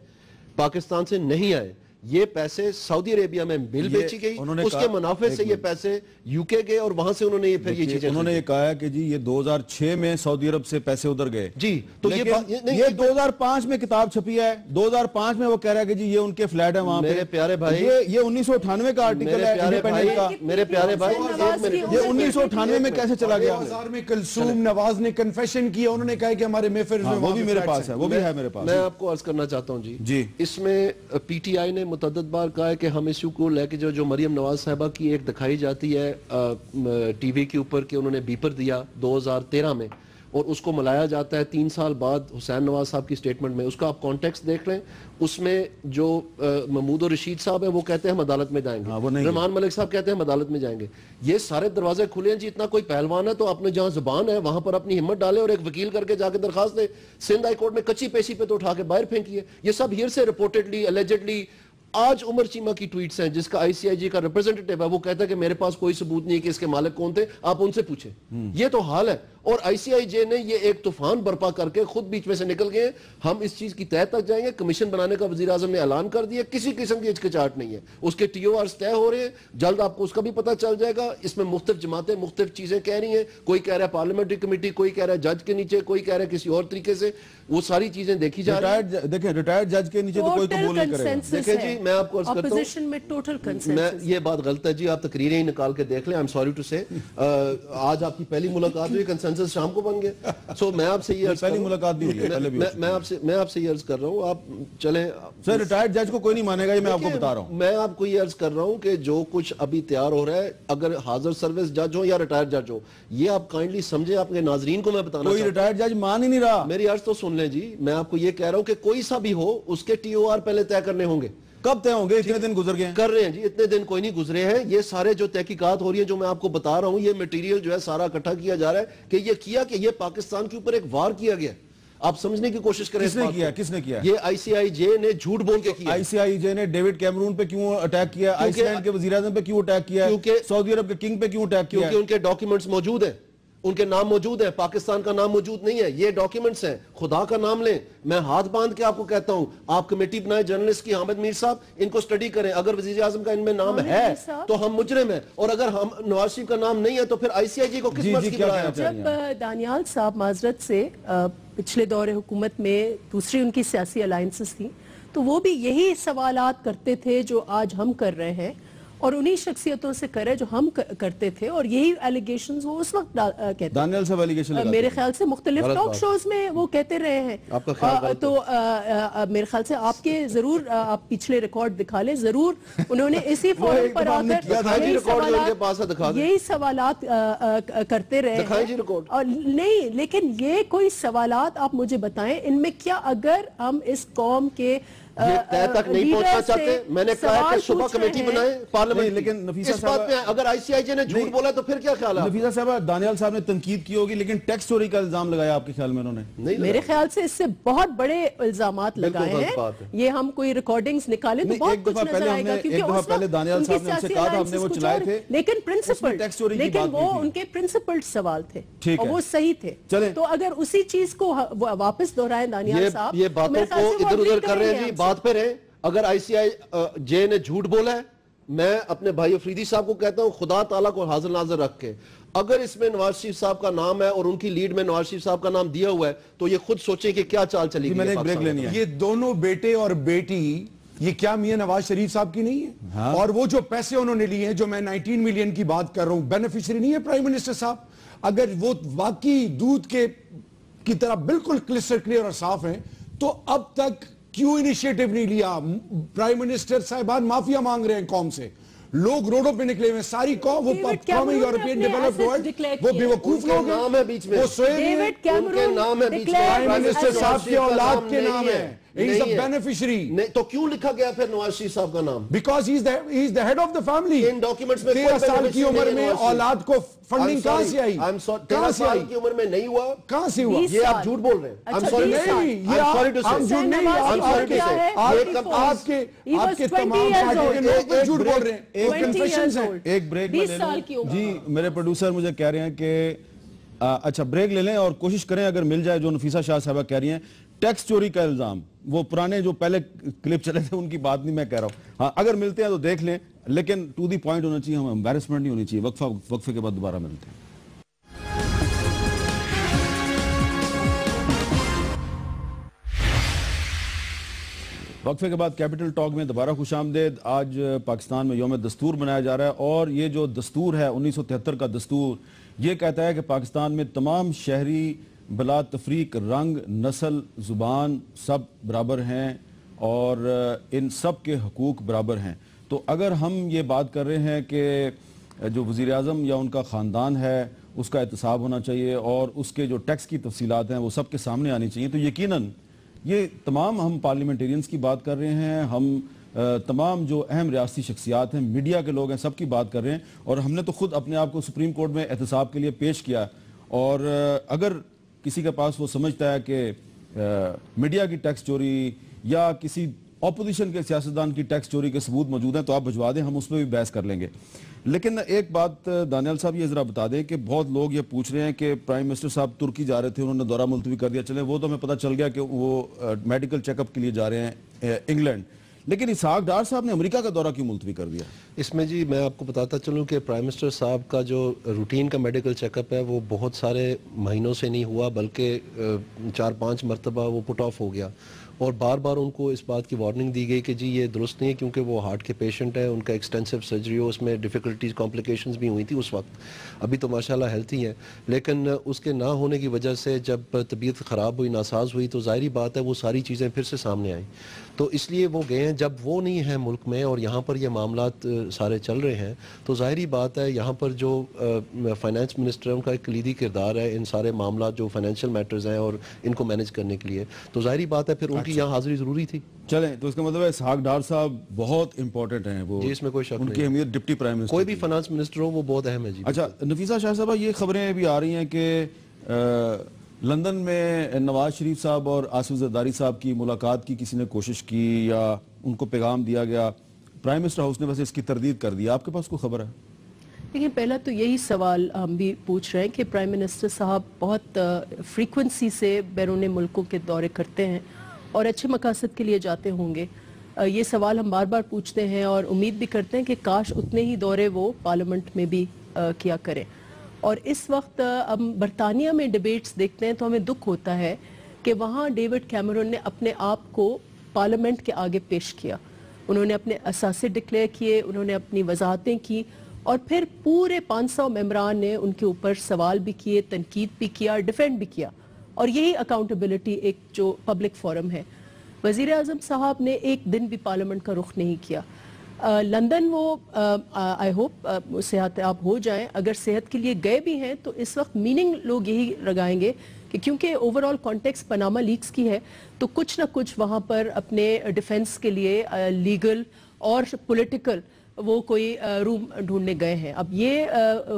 پاکستان سے نہیں آئے. یہ پیسے سعودی عربیہ میں مل بیچی گئی, اس کے منافع سے یہ پیسے UK گئے, اور وہاں سے انہوں نے پھر یہ چیزیں, انہوں نے یہ کہا کہ جی یہ 2006 میں سعودی عرب سے پیسے ادھر گئے. جی تو یہ 2005 میں کتاب چھپی ہے, 2005 میں وہ کہہ رہا ہے کہ جی یہ ان کے فلیٹ ہے وہاں پہ. میرے پیارے بھائی, یہ 1998 کا آرٹیکل ہے انڈیپینڈنٹ کا. میرے پیارے بھائی, یہ 1998 میں کیسے چلا گیا؟ بازار میں کلثوم نواز نے کنفیشن کیا, انہوں نے کہا کہ ہمارے محفل میں, وہ بھی میرے پاس ہے, وہ بھی ہے میرے پاس. میں آپ کو عرض کرنا چاہتا ہوں جی, اس میں PTI نے متعدد بار کہا کہ ہم ایشو کو لے کے جو مریم نواز صاحبہ کی ایک دکھائی جاتی ہے ٹی وی کے اوپر کہ انہوں نے بیپر دیا 2013 میں, اور اس کو ملایا جاتا ہے 3 سال بعد حسین نواز صاحب کی سٹیٹمنٹ میں. اس کا آپ کانٹیکسٹ دیکھ لیں, اس میں جو محمود اور رشید صاحب ہیں وہ کہتے ہیں ہم عدالت میں جائیں گے, رحمان ملک صاحب کہتے ہیں ہم عدالت میں جائیں گے. یہ سارے دروازے کھلے ہیں جی. اتنا کوئی پہلوان ہے تو اپنے جہاں زبان ہے وہاں پر اپنی ہمت ڈالے, اور ایک وکیل کر کے جا کے درخواست دے. سندھ ہائی کورٹ میں کچی پیشی پہ تو اٹھا کے باہر پھینکیے. یہ سب ہیر سے رپورٹڈلی, الیجڈلی آج عمر چیمہ کی ٹویٹس ہیں جس کا آئی سی آئی جی کا ریپرزنٹیٹیو ہے وہ کہتا ہے کہ میرے پاس کوئی ثبوت نہیں ہے کہ اس کے مالک کون تھے, آپ ان سے پوچھیں. یہ تو حال ہے. اور آئی سی آئی جے نے یہ ایک طوفان برپا کر کے خود بیچ میں سے نکل گئے. ہم اس چیز کی تہہ تک جائیں گے. کمیشن بنانے کا وزیر اعظم نے اعلان کر دیا, کسی قسم کی ہچکچاہٹ نہیں ہے. اس کے ٹی او آرز طے ہو رہے ہیں, جلد آپ کو اس کا بھی پتہ چل جائے گا. اس میں مختلف جماعتیں مختلف چیزیں کہہ رہی ہیں. کوئی کہہ رہا ہے پارلیمنٹری کمیٹی, کوئی کہہ رہا ہے جج کے نیچے, کوئی کہہ رہا ہے کسی اور طریقے سے. وہ ساری چیزیں دیکھی جا رہی ہیں. دیکھیں ریٹائرڈ جج کے نیچے تو کوئی قبول نہیں کرے گا. دیکھیں جی میں آپ کو عرض کرتا اپوزیشن میں ٹوٹل ہوں, کنسنسس یہ بات غلط ہے جی. آپ تقریریں ہی نکال کے دیکھ لیں. آئی ایم سوری ٹو سے آج آپ کی پہلی ملاقات ہوئی, کنسنسس شام کو بن گیا. سو میں آپ سے یہ پہلی ملاقات نہیں ہوئی ہے, پہلے بھی میں آپ سے یہ عرض کر رہا ہوں, آپ چلیں سر ریٹائرڈ جج کو کوئی نہیں مانے گا, یہ میں آپ کو بتا رہا ہوں. میں آپ کو یہ عرض کر رہا ہوں کہ جو کچھ ابھی تیار ہو رہا ہے, اگر حاضر سروس جج ہو یا ریٹائرڈ جج ہو, یہ آپ کائنڈلی سمجھیں. آپ کے ناظرین کو میں بتانا کوئی ریٹائرڈ جج مان ہی نہیں رہا. میری عرض تو سن لیں جی. میں آپ کو یہ کہہ رہا ہوں کہ کوئی سا بھی ہو اس کے ٹی او آر پہلے طے کرنے ہوں گے. کب طے ہوں گے؟ اتنے دن گزر گئے ہیں. کر رہے ہیں جی, اتنے دن کوئی نہیں گزرے ہیں. یہ سارے جو تحقیقات ہو رہی ہیں جو میں آپ کو بتا رہا ہوں, یہ میٹیریل جو ہے سارا اکٹھا کیا جا رہا ہے کہ یہ پاکستان کے اوپر ایک وار کیا گیا. آپ سمجھنے کی کوشش کریں. کس نے کیا؟ یہ آئی سی آئی جے نے جھوٹ بول کے کیا. آئی سی آئی جے نے ڈیوڈ کیمرون پہ کیوں اٹیک کیا؟ آئس لینڈ کے وزیر اعظم پہ کیوں اٹیک کیا؟ سعودی عرب کے کنگ پہ کیوں اٹیک کیا؟ کیونکہ ان کے ڈاکیومنٹس موجود ہیں, ان کے نام موجود ہیں, پاکستان کا نام موجود نہیں ہے. یہ ڈاکیومنٹس ہیں. خدا کا نام لیں, میں ہاتھ باندھ کے آپ کو کہتا ہوں, آپ کمیٹی بنائیں جرنلسٹ کی, حامد میر صاحب, ان کو سٹڈی کریں. اگر وزیر اعظم کا ان میں نام ہے تو ہم مجرم ہیں, اور اگر ہم نواز شریف کا نام نہیں ہے تو پھر آئی سی آئی جی کو کس مرض کی بنایا. جب دانیال صاحب معذرت سے پچھلے دور حکومت میں دوسری ان کی سیاسی الائنسز تھیں, تو وہ بھی یہی سوالات کرتے تھے جو آج ہم کر رہے ہیں, اور انہی شخصیتوں سے کرے جو ہم کرتے تھے, اور یہی ایلیگیشنز وہ اس وقت کہتے ہیں. دانیال صاحب ایلیگیشن لگاتے ہیں. میرے خیال سے مختلف ٹاک شوز میں وہ کہتے رہے ہیں. تو میرے خیال سے آپ کے ضرور آپ پچھلے ریکارڈ دکھا لیں, ضرور انہوں نے اسی فورم پر آ کر یہی سوالات کرتے رہے ہیں. اور نہیں, لیکن یہ کوئی سوالات آپ مجھے بتائیں, ان میں کیا اگر ہم اس قوم کے طے تک نہیں پہنچنا چاہتے. میں نے کہا کہ صبح کمیٹی بنائیں پارلیمنٹ, لیکن نفیسہ اس بات پہ اگر آئی سی آئی جے نے جھوٹ بولا تو پھر کیا خیال ہے؟ نفیسہ صاحب, دانیال صاحب نے تنقید کی ہوگی, لیکن ٹیکس چوری کا الزام لگایا آپ کے خیال میں انہوں نے؟ میرے خیال سے اس سے بہت بڑے الزامات لگائے ہیں. یہ ہم کوئی ریکارڈنگز نکالیں تو بہت کچھ نظر آئے گا, کیونکہ اس وقت دانیال صاحب نے ہم سے کہا تھا, ہم نے وہ چلائے تھے, لیکن پرنسپل, لیکن وہ ان کے پرنسپل سوال تھے اور وہ صحیح تھے. تو اگر اسی چیز کو واپس دہرائیں دانیال صاحب, یہ باتوں کو ادھر ادھر کر رہے ہیں جی. بات پہ رہے. اگر آئی سی آئی جے نے جھوٹ بولا ہے, میں اپنے بھائی افریدی صاحب کو کہتا ہوں, خدا تعالیٰ کو حاضر ناظر رکھ کے, اگر اس میں نواز شریف صاحب کا نام ہے اور ان کی لیڈ میں نواز شریف صاحب کا نام دیا ہوا ہے, تو یہ خود سوچیں کہ کیا چال چلی گئی. یہ دونوں بیٹے اور بیٹی, یہ کیا میاں نواز شریف صاحب کی نہیں ہے؟ اور وہ جو پیسے انہوں نے لیے ہیں, جو میں 19 ملین کی بات کر رہا ہوں, بینیفیشری نہیں ہے پرائم منسٹر صاحب؟ اگر وہ واقعی دودھ کی طرح بالکل کلسٹر کلیئر اور صاف ہیں, تو اب تک کیوں انیشیٹو نہیں لیا؟ پرائم منسٹر صاحبان مافیا مانگ رہے ہیں قوم سے, لوگ روڈوں پہ نکلے ہوئے, ساری قوم, وہ قومی یورپین ڈیولپڈ ورلڈ, وہ بیوقوف لوگ ہیں, وہ سوئے ہوئے, ان کے نام ہے بیچ میں, پرائم منسٹر صاحب کی اولاد کے نام ہے, he is a beneficiary. تو کیوں لکھا گیا پھر نواز شریف صاحب کا نام؟ Because he is the head of the family. In documents میں 13 سال کی عمر میں اولاد کو فنڈنگ کہاں سے آئی؟ 13 سال کی عمر میں نہیں ہوا. کہاں سے ہوا؟ یہ آپ جھوٹ بول رہے ہیں. ہم جھوٹ نہیں, آپ کے تمام پارٹی کے لوگ بھی جھوٹ بول رہے ہیں. ایک کنفیشنز ہیں. ایک بریک میں لے لیں جی. میرے پروڈیوسر مجھے کہہ رہے ہیں کہ اچھا بریک لے لیں اور کوشش کریں اگر مل جائے. جو نفیسہ شاہ صاحبہ کہہ رہی ہیں ٹیکس چوری کا الزام, وہ پرانے جو پہلے کلپ چلے تھے ان کی بات نہیں میں کہہ رہا ہوں. ہاں اگر ملتے ہیں تو دیکھ لیں, لیکن ٹو دی پوائنٹ ہونا چاہیے, ہم امبیرسمنٹ نہیں ہونی چاہیے. وقفے کے بعد دوبارہ ملتے ہیں. وقفے کے بعد کیپٹل ٹاک میں دوبارہ خوش آمدید. آج پاکستان میں یوم دستور منایا جا رہا ہے, اور یہ جو دستور ہے 1973 کا دستور, یہ کہتا ہے کہ پاکستان میں تمام شہری بلا تفریق رنگ, نسل, زبان سب برابر ہیں, اور ان سب کے حقوق برابر ہیں. تو اگر ہم یہ بات کر رہے ہیں کہ جو وزیر اعظم یا ان کا خاندان ہے اس کا احتساب ہونا چاہیے, اور اس کے جو ٹیکس کی تفصیلات ہیں وہ سب کے سامنے آنی چاہیے, تو یقیناً یہ تمام ہم پارلیمنٹیرینز کی بات کر رہے ہیں, ہم تمام جو اہم ریاستی شخصیات ہیں, میڈیا کے لوگ ہیں, سب کی بات کر رہے ہیں. اور ہم نے تو خود اپنے آپ کو سپریم کورٹ میں احتساب کے لیے پیش کیا, اور اگر کسی کے پاس وہ سمجھتا ہے کہ میڈیا کی ٹیکس چوری یا کسی اپوزیشن کے سیاستدان کی ٹیکس چوری کے ثبوت موجود ہیں تو آپ بھجوا دیں, ہم اس پہ بھی بحث کر لیں گے. لیکن ایک بات دانیال صاحب یہ ذرا بتا دیں کہ بہت لوگ یہ پوچھ رہے ہیں کہ پرائم منسٹر صاحب ترکی جا رہے تھے, انہوں نے دورہ ملتوی کر دیا. چلیں وہ تو ہمیں پتہ چل گیا کہ وہ میڈیکل چیک اپ کے لیے جا رہے ہیں انگلینڈ, لیکن اسحاق ڈار صاحب نے امریکہ کا دورہ کیوں ملتوی کر دیا؟ اس میں جی میں آپ کو بتاتا چلوں کہ پرائم منسٹر صاحب کا جو روٹین کا میڈیکل چیک اپ ہے وہ بہت سارے مہینوں سے نہیں ہوا, بلکہ 4-5 مرتبہ وہ پٹ آف ہو گیا, اور بار بار ان کو اس بات کی وارننگ دی گئی کہ جی یہ درست نہیں ہے, کیونکہ وہ ہارٹ کے پیشنٹ ہیں, ان کا ایکسٹینسو سرجری ہو, اس میں ڈیفیکلٹیز کمپلیکیشنز بھی ہوئی تھی اس وقت. ابھی تو ماشاءاللہ ہیلتھی ہیں, لیکن اس کے نہ ہونے کی وجہ سے جب طبیعت خراب ہوئی, ناساز ہوئی, تو ظاہری بات ہے وہ ساری چیزیں پھر سے سامنے آئیں. تو اس لیے وہ گئے ہیں. جب وہ نہیں ہیں ملک میں اور یہاں پر یہ معاملات سارے چل رہے ہیں, تو ظاہری بات ہے یہاں پر جو فائنانس منسٹر ان کا ایک کلیدی کردار ہے ان سارے معاملات جو فائنینشیل میٹرز ہیں اور ان کو مینیج کرنے کے لیے, تو ظاہری بات ہے پھر ان کی یہاں حاضری ضروری تھی. چلیں, تو اس کا مطلب ہے اسحاق ڈار صاحب بہت امپورٹنٹ ہیں, وہ جی اس میں کوئی شک ان نہیں, کی اہمیت ڈپٹی پرائم منسٹر, کوئی بھی فائنانس منسٹر ہو وہ بہت اہم ہے جی. اچھا نفیسہ شاہ صاحبہ, یہ خبریں بھی آ رہی ہیں کہ لندن میں نواز شریف صاحب اور آصف زرداری صاحب کی ملاقات کی کسی نے کوشش کی یا ان کو پیغام دیا گیا, پرائم منسٹر ہاؤس نے ویسے اس کی تردید کر دی. آپ کے پاس کوئی خبر ہے؟ لیکن پہلا تو یہی سوال ہم بھی پوچھ رہے ہیں کہ پرائم منسٹر صاحب بہت فریکوینسی سے بیرون ملکوں کے دورے کرتے ہیں اور اچھے مقاصد کے لیے جاتے ہوں گے. یہ سوال ہم بار بار پوچھتے ہیں اور امید بھی کرتے ہیں کہ کاش اتنے ہی دورے وہ پارلیمنٹ میں بھی کیا کریں. اور اس وقت ہم برطانیہ میں ڈیبیٹس دیکھتے ہیں تو ہمیں دکھ ہوتا ہے کہ وہاں ڈیوڈ کیمرون نے اپنے آپ کو پارلیمنٹ کے آگے پیش کیا. انہوں نے اپنے اثاثے ڈکلیئر کیے, انہوں نے اپنی وضاحتیں کی, اور پھر پورے 500 ممبران نے ان کے اوپر سوال بھی کیے, تنقید بھی کیا, ڈیفینڈ بھی کیا. اور یہی اکاؤنٹیبلٹی ایک جو پبلک فورم ہے. وزیر اعظم صاحب نے ایک دن بھی پارلیمنٹ کا رخ نہیں کیا. لندن وہ آئی ہوپ صحت یاب ہو جائیں. اگر صحت کے لیے گئے بھی ہیں تو اس وقت میننگ لوگ یہی لگائیں گے کہ کیونکہ اوورال کانٹیکس پاناما لیکس کی ہے, تو کچھ نہ کچھ وہاں پر اپنے ڈیفنس کے لیے لیگل اور پولیٹیکل وہ کوئی روم ڈھونڈنے گئے ہیں. اب یہ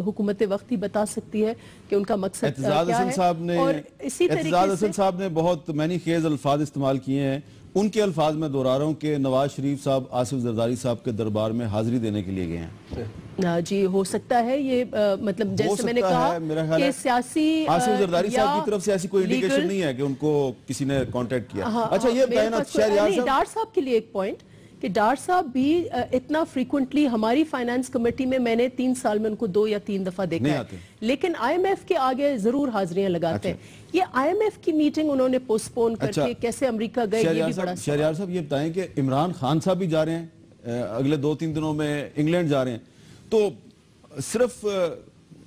حکومت وقت ہی بتا سکتی ہے کہ ان کا مقصد کیا ہے. اور اسی طریقے سے صاحب نے بہت معنی خیز الفاظ استعمال کیے ہیں. ان کے الفاظ میں دہرا رہا ہوں کہ نواز شریف صاحب آصف زرداری صاحب کے دربار میں حاضری دینے کے لیے گئے ہیں. جی ہو سکتا ہے یہ, مطلب جیسے میں نے کہا کہ سیاسی آصف زرداری صاحب کی طرف سے ایسی کوئی انڈیکیشن نہیں ہے کہ ان کو کسی نے کانٹیکٹ کیا. اچھا یہ بتائیں نا شہریار ڈار صاحب کے لیے ایک پوائنٹ کہ ڈار صاحب بھی اتنا فریکوینٹلی ہماری فائنانس کمیٹی میں نے 3 سال میں ان کو 2 یا 3 دفعہ دیکھا ہے, لیکن آئی ایم ایف کے آگے ضرور حاضریاں لگاتے ہیں. یہ آئی ایم ایف کی میٹنگ انہوں نے پوسٹ پون کر کے کیسے امریکہ گئے, یہ بھی بڑا. شہریار صاحب یہ بتائیں کہ عمران خان صاحب بھی جا رہے ہیں اگلے 2-3 دنوں میں انگلینڈ جا رہے ہیں, تو صرف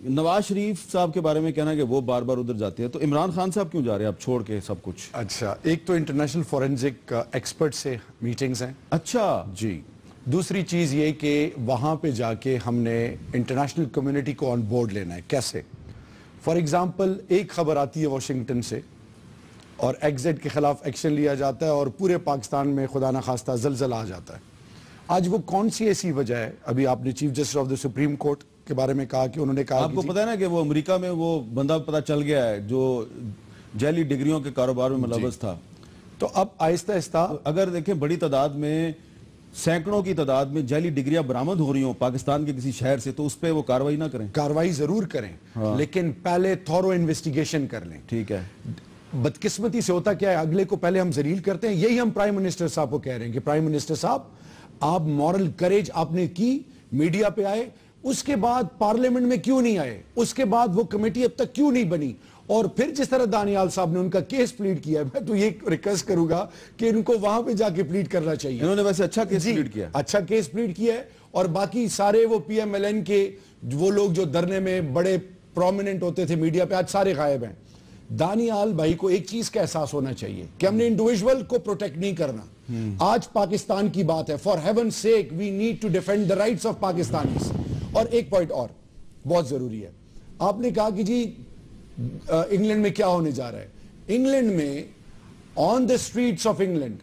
نواز شریف صاحب کے بارے میں کہنا ہے کہ وہ بار بار ادھر جاتے ہیں, تو عمران خان صاحب کیوں جا رہے ہیں اب چھوڑ کے سب کچھ؟ اچھا, ایک تو انٹرنیشنل فورنزک ایکسپرٹ سے میٹنگز ہیں. اچھا جی, دوسری چیز یہ کہ وہاں پہ جا کے ہم نے انٹرنیشنل کمیونٹی کو آن بورڈ لینا ہے. کیسے؟ فار ایگزامپل ایک خبر آتی ہے واشنگٹن سے اور ایگزٹ کے خلاف ایکشن لیا جاتا ہے اور پورے پاکستان میں خدا نخواستہ زلزلہ آ جاتا ہے. آج وہ کون سی ایسی وجہ ہے؟ ابھی آپ نے chief justice of the supreme court کے بارے میں کہا کہ انہوں نے کہا, آپ کو پتا ہے نا کہ وہ امریکہ میں وہ بندہ پتا چل گیا ہے جو جعلی ڈگریوں کے کاروبار میں ملوث تھا. تو اب آہستہ آہستہ اگر دیکھیں بڑی تعداد میں, سینکڑوں کی تعداد میں جعلی ڈگریاں برآمد ہو رہی ہوں پاکستان کے کسی شہر سے, تو اس پہ وہ کاروائی نہ کریں؟ کاروائی ضرور کریں, لیکن پہلے تھورو انویسٹیگیشن کر لیں. ٹھیک ہے. بدقسمتی سے ہوتا کیا ہے, اگلے کو پہلے ہم ذلیل کرتے ہیں. یہی ہم پرائم منسٹر صاحب کو کہہ رہے ہیں کہ پرائم منسٹر صاحب آپ مورل کریج آپ نے کی, میڈیا پہ آئے, اس کے بعد پارلیمنٹ میں کیوں نہیں آئے, اس کے بعد وہ کمیٹی اب تک کیوں نہیں بنی, اور پھر جس طرح دانیال صاحب نے ان کا کیس پلیڈ کیا ہے, میں تو یہ ریکویسٹ کروں گا کہ ان کو وہاں پہ جا کے پلیڈ کرنا چاہیے. انہوں نے ویسے اچھا کیس پلیڈ کیا, اچھا کیس پلیڈ کیا ہے, اور باقی سارے وہ پی ایم ایل این کے وہ لوگ جو دھرنے میں بڑے پرومیننٹ ہوتے تھے میڈیا پہ, آج سارے غائب ہیں. دانیال بھائی کو ایک چیز کا احساس ہونا چاہیے کہ ہم نے انڈیویجول کو پروٹیکٹ نہیں کرنا. آج پاکستان کی بات ہے, for heaven sake we need to defend the rights of Pakistanis. اور ایک پوائنٹ اور بہت ضروری ہے, آپ نے کہا کہ جی انگلینڈ میں کیا ہونے جا رہا ہے. انگلینڈ میں آن دا اسٹریٹس آف انگلینڈ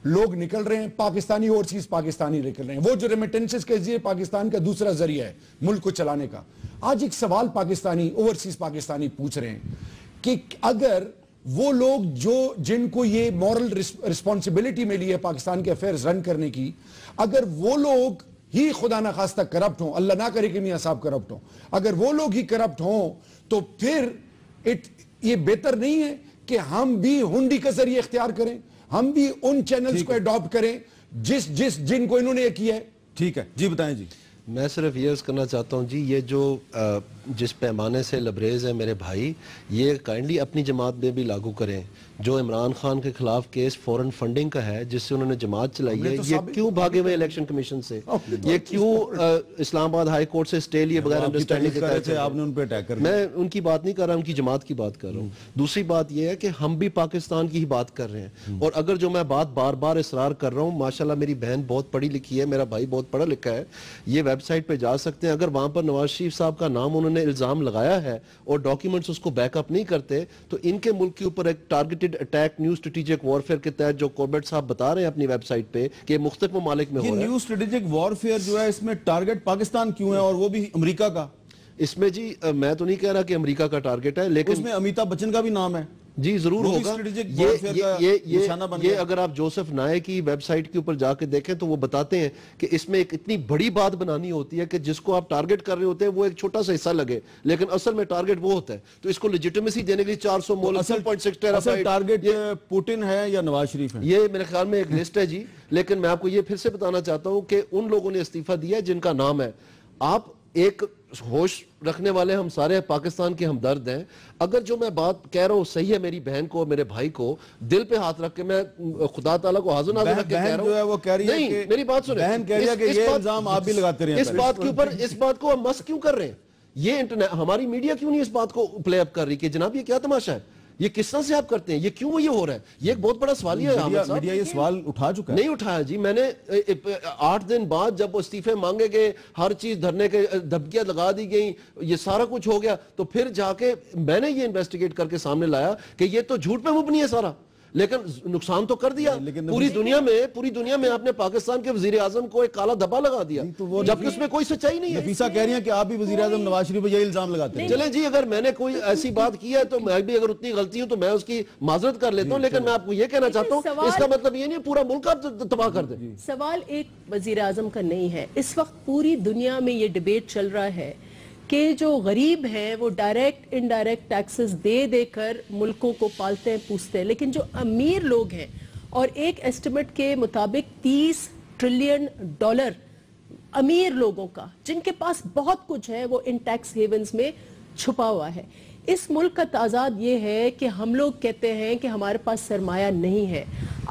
لوگ نکل رہے ہیں, پاکستانی اوورسیز پاکستانی نکل رہے ہیں, وہ جو ریمیٹنسز کے ذریعے پاکستان کا دوسرا ذریعہ ہے ملک کو چلانے کا. آج ایک سوال پاکستانی اوورسیز پاکستانی پوچھ رہے ہیں کہ اگر وہ لوگ جن کو یہ مورل رسپانسبلٹی ملی ہے پاکستان کے افیئرز رن کرنے کی, اگر وہ لوگ ہی خدا نہ خواستہ کرپٹ ہوں, اللہ نہ کرے کہ میاں صاحب کرپٹ ہوں, اگر وہ لوگ ہی کرپٹ ہوں تو پھر یہ بہتر نہیں ہے کہ ہم بھی ہنڈی کا ذریعہ اختیار کریں, ہم بھی ان چینلز کو اڈاپٹ کریں جن کو انہوں نے کیا ہے. ٹھیک ہے جی, بتائیں جی. میں صرف یہ عرض کرنا چاہتا ہوں جی, یہ جو جس پیمانے سے لبریز ہے میرے بھائی, یہ کائنڈلی اپنی جماعت میں بھی لاگو کریں. جو عمران خان کے خلاف کیس فورن فنڈنگ کا ہے جس سے انہوں نے جماعت چلائی ہے, یہ کیوں بھاگے ہوئے الیکشن کمیشن سے, یہ کیوں اسلام آباد ہائی کورٹ سے اسٹے لیے بغیر انڈرسٹینڈنگ کے آپ نے ان پہ اٹیک کر دیا. میں ان کی بات نہیں کر رہا, ان کی جماعت کی بات کر رہا ہوں. دوسری بات یہ ہے کہ ہم بھی پاکستان کی ہی بات کر رہے ہیں, اور اگر جو میں بات بار بار اصرار کر رہا ہوں, ماشاءاللہ میری بہن بہت پڑھی لکھی ہے, میرا بھائی بہت پڑھا لکھا ہے, یہ ویب سائٹ پہ جا سکتے ہیں. اگر وہاں پر نواز شریف صاحب کا نام انہوں نے الزام لگایا ہے اور ڈاکیومنٹس اس کو بیک اپ نہیں کرتے, تو ان کے ملک کے اوپر ایک targeted attack new strategic warfare کے تحت جو کوربٹ صاحب بتا رہے ہیں اپنی ویب سائٹ پہ کہ مختلف ممالک میں ہو رہا ہے. یہ نیو اسٹریٹجک وارفیئر جو ہے اس میں ٹارگٹ پاکستان کیوں ہے, اور وہ بھی امریکہ کا؟ اس میں جی میں تو نہیں کہہ رہا کہ امریکہ کا ٹارگٹ ہے, لیکن اس میں امیتابھ بچن کا بھی نام ہے. جی ضرور ہوگا. یہ اگر آپ جوسف نائے کی ویب سائٹ کے اوپر جا کے دیکھیں تو وہ بتاتے ہیں کہ اس میں ایک اتنی بڑی بات بنانی ہوتی ہے کہ جس کو آپ ٹارگٹ کر رہے ہوتے ہیں وہ ایک چھوٹا سا حصہ لگے, لیکن اصل میں ٹارگٹ وہ ہوتا ہے. تو اس کو لیجیٹیمیسی دینے کے لیے 400 مول 2.6 ٹیرابائٹ ٹارگٹ پوٹن ہے یا نواز شریف ہے؟ یہ میرے خیال میں ایک لسٹ ہے جی, لیکن میں آپ کو یہ پھر سے بتانا چاہتا ہوں کہ ان لوگوں نے استعفیٰ دیا جن کا نام ہے. آپ ایک ہوش رکھنے والے ہم سارے پاکستان کے ہمدرد ہیں. اگر جو میں بات کہہ رہا ہوں صحیح ہے, میری بہن کو میرے بھائی کو دل پہ ہاتھ رکھ کے میں خدا تعالیٰ کو حاضر ناظر رکھ کے کہہ رہا ہوں. وہ کہہ رہی ہے کہ میری بات سنیں, بہن کہہ رہی ہے کہ یہ الزام آپ بھی لگاتے رہے ہیں. اس بات کے اوپر اس بات کو ہم مس کیوں کر رہے ہیں؟ یہ ہماری میڈیا کیوں نہیں اس بات کو پلے اپ کر رہی کہ جناب یہ کیا تماشا ہے, یہ کس طرح سے آپ کرتے ہیں, یہ کیوں یہ ہو رہا ہے؟ یہ ایک بہت بڑا سوال ہے. میڈیا یہ سوال اٹھا چکا ہے. نہیں اٹھایا جی, میں نے 8 دن بعد جب وہ استعفے مانگے گئے, ہر چیز دھرنے کے دھمکیاں لگا دی گئیں, یہ سارا کچھ ہو گیا, تو پھر جا کے میں نے یہ انویسٹیگیٹ کر کے سامنے لایا کہ یہ تو جھوٹ پہ مبنی ہے سارا, لیکن نقصان تو کر دیا. پوری دنیا میں آپ نے پاکستان کے وزیر اعظم کو ایک کالا دھبا لگا دیا, جبکہ اس میں کوئی سچائی نہیں ہے. نفیسہ کہہ رہی ہیں کہ آپ بھی وزیر اعظم نواز شریف پہ یہی الزام لگاتے ہیں. چلیں جی, اگر میں نے کوئی ایسی بات کی ہے تو میں بھی اگر اتنی غلطی ہوں تو میں اس کی معذرت کر لیتا ہوں, لیکن میں آپ کو یہ کہنا چاہتا ہوں اس کا مطلب یہ نہیں پورا ملک آپ تباہ کر دیں. سوال ایک وزیر اعظم کا نہیں ہے. اس وقت پوری دنیا میں یہ ڈیبیٹ چل رہا ہے کہ جو غریب ہیں وہ ڈائریکٹ انڈائریکٹ ٹیکسز دے کر ملکوں کو پالتے ہیں پوستے ہیں, لیکن جو امیر لوگ ہیں, اور ایک ایسٹیمیٹ کے مطابق $30 ٹریلین امیر لوگوں کا جن کے پاس بہت کچھ ہے وہ ان ٹیکس ہیونز میں چھپا ہوا ہے. اس ملک کا تضاد یہ ہے کہ ہم لوگ کہتے ہیں کہ ہمارے پاس سرمایہ نہیں ہے,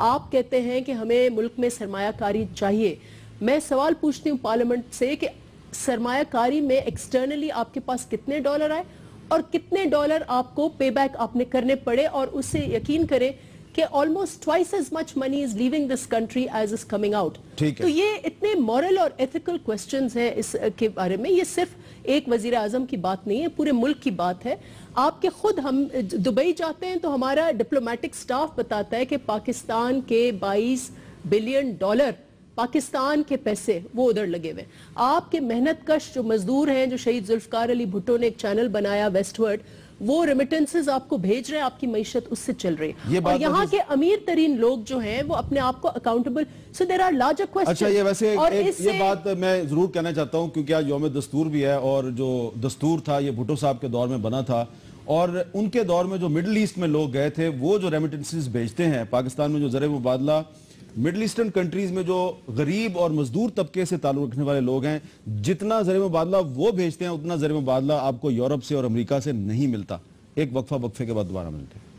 آپ کہتے ہیں کہ ہمیں ملک میں سرمایہ کاری چاہیے. میں سوال پوچھتی ہوں پارلیمنٹ سے کہ سرمایہ کاری میں ایکسٹرنلی آپ کے پاس کتنے ڈالر آئے اور کتنے ڈالر آپ کو پے بیک آپ نے کرنے پڑے, اور اس سے یقین کریں کہ almost twice as much money is leaving this country as is coming out. تو یہ اتنے مورل اور ایتھیکل کوسچنز ہیں اس کے بارے میں. یہ صرف ایک وزیر اعظم کی بات نہیں ہے, پورے ملک کی بات ہے. آپ کے خود ہم دبئی جاتے ہیں تو ہمارا ڈپلومیٹک سٹاف بتاتا ہے کہ پاکستان کے $22 بلین پاکستان کے پیسے وہ ادھر لگے ہوئے. آپ کے محنت کش جو مزدور ہیں, جو شہید ذوالفقار علی بھٹو نے ایک چینل بنایا ویسٹ ورڈ, وہ ریمیٹنسز آپ کو بھیج رہے ہیں, آپ کی معیشت اس سے چل رہی ہے. اور یہاں کے امیر ترین لوگ جو ہیں وہ اپنے آپ کو accountable. So there are larger questions. اچھا, یہ ویسے یہ بات میں ضرور کہنا چاہتا ہوں کیونکہ آج یوم دستور بھی ہے, اور جو دستور تھا یہ بھٹو صاحب کے دور میں بنا تھا, اور ان کے دور میں جو مڈل ایسٹ میں لوگ گئے تھے وہ جو ریمیٹنسز بھیجتے ہیں پاکستان میں, جو زر مبادلہ مڈل ایسٹرن کنٹریز میں جو غریب اور مزدور طبقے سے تعلق رکھنے والے لوگ ہیں, جتنا زر مبادلہ وہ بھیجتے ہیں اتنا زر مبادلہ آپ کو یورپ سے اور امریکہ سے نہیں ملتا. ایک وقفے کے بعد دوبارہ ملتے ہیں.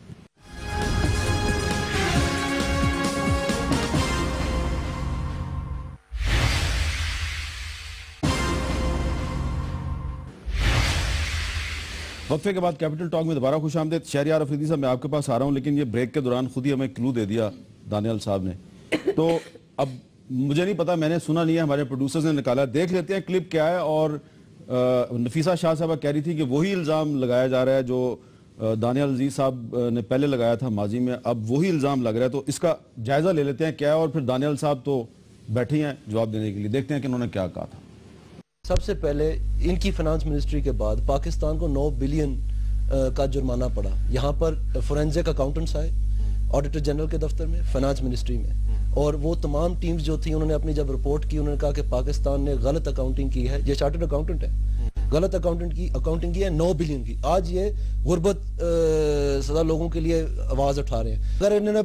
وقفے کے بعد کیپٹل ٹاک میں دوبارہ خوش آمدید. شہریار افریدی صاحب, میں آپ کے پاس آ رہا ہوں, لیکن یہ بریک کے دوران خود ہی ہمیں کلو دے دیا دانیال صاحب نے, تو اب مجھے نہیں پتا, میں نے سنا نہیں ہے, ہمارے پروڈیوسرز نے نکالا. دیکھ لیتے ہیں کلپ کیا ہے. اور نفیسہ شاہ صاحبہ کہہ رہی تھی کہ وہی الزام لگایا جا رہا ہے جو دانیال عزیز صاحب نے پہلے لگایا تھا ماضی میں, اب وہی الزام لگ رہا ہے. تو اس کا جائزہ لے لیتے ہیں کیا ہے, اور پھر دانیال صاحب تو بیٹھے ہیں جواب دینے کے لیے. دیکھتے ہیں کہ انہوں نے کیا کہا تھا. سب سے پہلے ان کی فنانس منسٹری کے بعد پاکستان کو $9 بلین کا جرمانہ پڑا. یہاں پر فورینزک اکاؤنٹنٹس آئے آڈیٹر جنرل کے دفتر میں, فائنانس منسٹری میں, اور وہ تمام ٹیمز جو تھیں انہوں نے اپنی جب رپورٹ کی انہوں نے کہا کہ پاکستان نے غلط اکاؤنٹنگ کی ہے. یہ چارٹرڈ اکاؤنٹنٹ ہے, غلط اکاؤنٹنگ کی ہے 9 بلین کی. آج یہ غربت زدہ لوگوں کے لیے آواز اٹھا رہے ہیں. اگر انہوں نے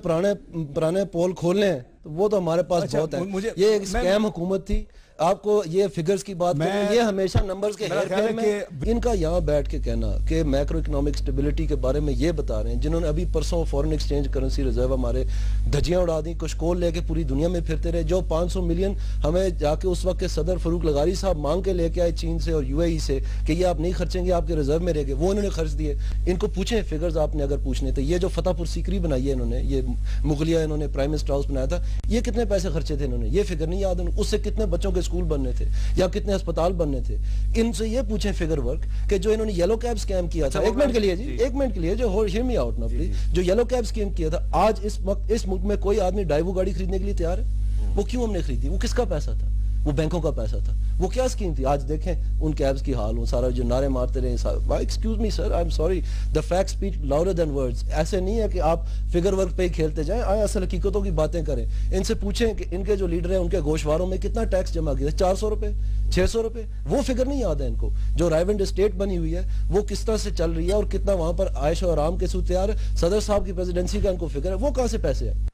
پرانے پول کھولنے ہیں تو وہ تو ہمارے پاس بہت ہے. یہ ایک اسکیم حکومت تھی. آپ کو یہ فگرز کی بات کریں, یہ ہمیشہ نمبرز کے ہیر پھیر میں ان کا یہاں بیٹھ کے کہنا کہ میکرو اکنامک سٹیبلٹی کے بارے میں یہ بتا رہے ہیں, جنہوں نے ابھی پرسوں فورن ایکسچینج کرنسی ریزرو ہمارے دھجیاں اڑا دیں, کچھ کول لے کے پوری دنیا میں پھرتے رہے. جو 500 ملین ہمیں جا کے اس وقت کے صدر فاروق لغاری صاحب مانگ کے لے کے آئے چین سے اور یو اے ای سے کہ یہ آپ نہیں خرچیں گے, آپ کے ریزرو میں رہ گئے, وہ انہوں نے خرچ دیے. ان کو پوچھیں فگرز آپ نے اگر پوچھنے تھے. یہ جو فتح پور سیکری بنائی ہے انہوں نے, یہ مغلیہ انہوں نے پرائم منسٹر ہاؤس بنایا تھا, یہ کتنے پیسے خرچے تھے انہوں نے, یہ فگر نہیں یاد. اس سے کتنے بچوں کے اسکول بننے تھے یا کتنے ہسپتال بننے تھے. ان سے یہ پوچھیں فگر ورک کہ جو انہوں نے یلو کیب اسکیم کیا تھا, ایک منٹ کے لیے جی, ایک منٹ کے لیے, جو ہیئر می آؤٹ نا پلیز, جو یلو کیب اسکیم کیا تھا, آج اس وقت اس ملک میں کوئی آدمی ڈائیو گاڑی خریدنے کے لیے تیار ہے؟ وہ کیوں ہم نے خریدی؟ وہ کس کا پیسہ تھا؟ وہ بینکوں کا پیسہ تھا. وہ کیا اسکیم تھی؟ آج دیکھیں ان کیبز کی حال, سارا جو نعرے مارتے رہے. Excuse me sir, I am sorry, the fact speech louder than words. ایسے نہیں ہے کہ آپ فگر ورک پہ ہی کھیلتے جائیں, آئیں اصل حقیقتوں کی باتیں کریں. ان سے پوچھیں کہ ان کے جو لیڈر ہیں ان کے گوشواروں میں کتنا ٹیکس جمع کیا, 400 روپے, 600 روپے, وہ فگر نہیں یاد ہے ان کو. جو رائیونڈ اسٹیٹ بنی ہوئی ہے وہ کس طرح سے چل رہی ہے اور کتنا وہاں پر عائش و آرام کے صورتحال ہے. صدر صاحب کی پریزیڈنسی کا ان کو فکر ہے, وہ کہاں سے پیسے ہیں؟